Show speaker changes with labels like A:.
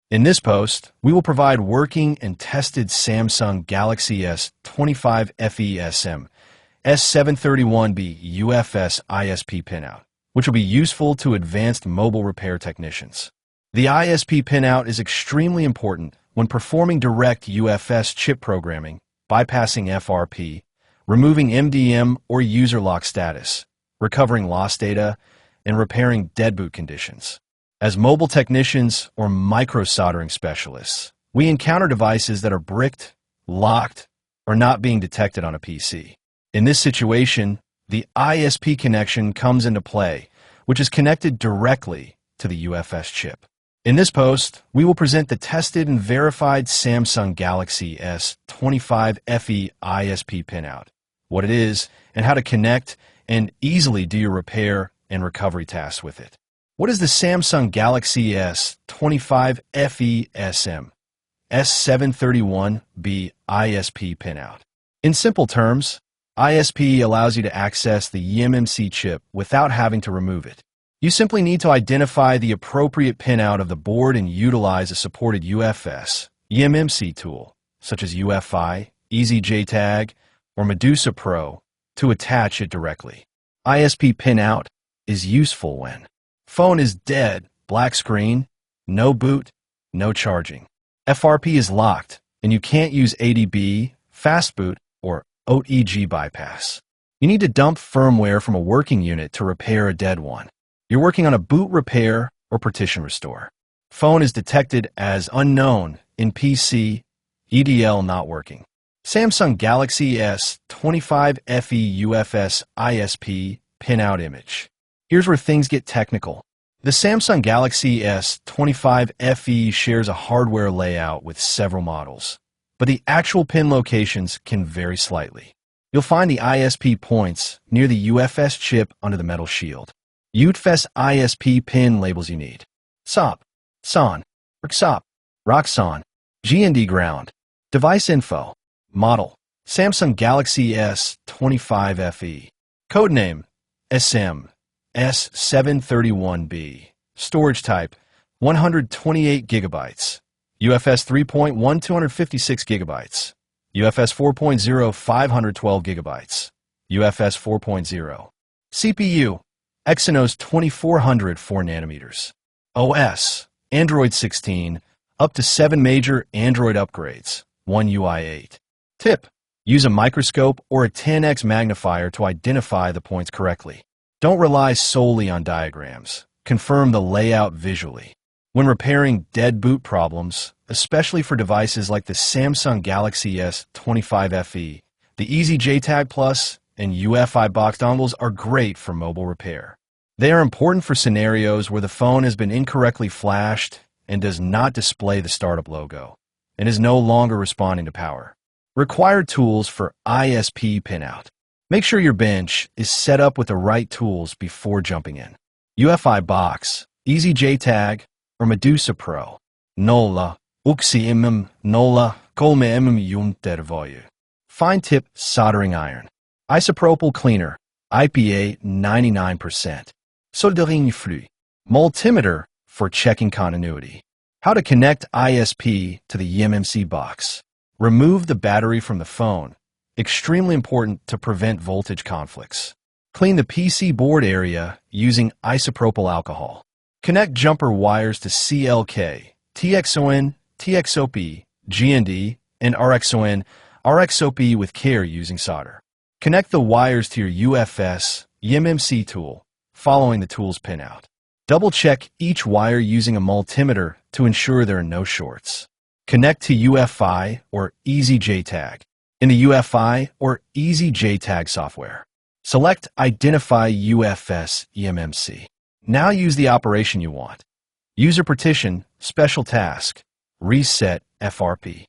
A: In this post, we will provide working and tested Samsung Galaxy S25 FE SM-S731B UFS ISP Pinout, which will be useful to advanced mobile repair technicians. The ISP pinout is extremely important when performing direct UFS chip programming, bypassing FRP, removing MDM or user lock status, recovering lost data, and repairing deadboot conditions. As mobile technicians or micro-soldering specialists, we encounter devices that are bricked, locked, or not being detected on a PC. In this situation, the ISP connection comes into play, which is connected directly to the UFS chip. In this post, we will present the tested and verified Samsung Galaxy S25 FE ISP pinout, what it is, and how to connect and easily do your repair and recovery tasks with it. What is the Samsung Galaxy S25 FE SM-S731B ISP pinout? In simple terms, ISP allows you to access the eMMC chip without having to remove it. You simply need to identify the appropriate pinout of the board and utilize a supported UFS eMMC tool, such as UFI, EasyJTag, or Medusa Pro, to attach it directly. ISP pinout is useful when phone is dead, black screen, no boot, no charging. FRP is locked, and you can't use ADB, fastboot, or OTG bypass. You need to dump firmware from a working unit to repair a dead one. You're working on a boot repair or partition restore. Phone is detected as unknown in PC, EDL not working. Samsung Galaxy S25 FE UFS ISP pinout image. Here's where things get technical. The Samsung Galaxy S25 FE shares a hardware layout with several models, but the actual pin locations can vary slightly. You'll find the ISP points near the UFS chip under the metal shield. UFS ISP pin labels you need: SOP, SON, RXOP, ROXON, GND ground. Device info. Model: Samsung Galaxy S25 FE. Codename: SM-S731B. Storage type: 128 GB. UFS 3.1 256 GB. UFS 4.0 512 GB. UFS 4.0. CPU: Exynos 2400 4nm. OS: Android 16, up to 7 major Android upgrades, 1 UI 8. Tip: use a microscope or a 10x magnifier to identify the points correctly. Don't rely solely on diagrams. Confirm the layout visually. When repairing dead boot problems, especially for devices like the Samsung Galaxy S25 FE, the EasyJTag Plus and UFI box dongles are great for mobile repair. They are important for scenarios where the phone has been incorrectly flashed and does not display the startup logo and is no longer responding to power. Required tools for ISP pinout. Make sure your bench is set up with the right tools before jumping in. UFI box, EasyJTag, or Medusa Pro. Nolla, uksi nolla, kolme juntervoju. Fine tip soldering iron. Isopropyl cleaner, IPA 99%. Soldering flux. Multimeter for checking continuity. How to connect ISP to the eMMC box. Remove the battery from the phone. Extremely important to prevent voltage conflicts. Clean the PC board area using isopropyl alcohol. Connect jumper wires to CLK, TXON, TXOP, GND, and RXON, RXOP with care using solder. Connect the wires to your UFS eMMC tool, following the tool's pinout. Double-check each wire using a multimeter to ensure there are no shorts. Connect to UFI or EasyJTag. In the UFI or EasyJTag software, select Identify UFS eMMC. Now use the operation you want. User partition, special task, reset FRP.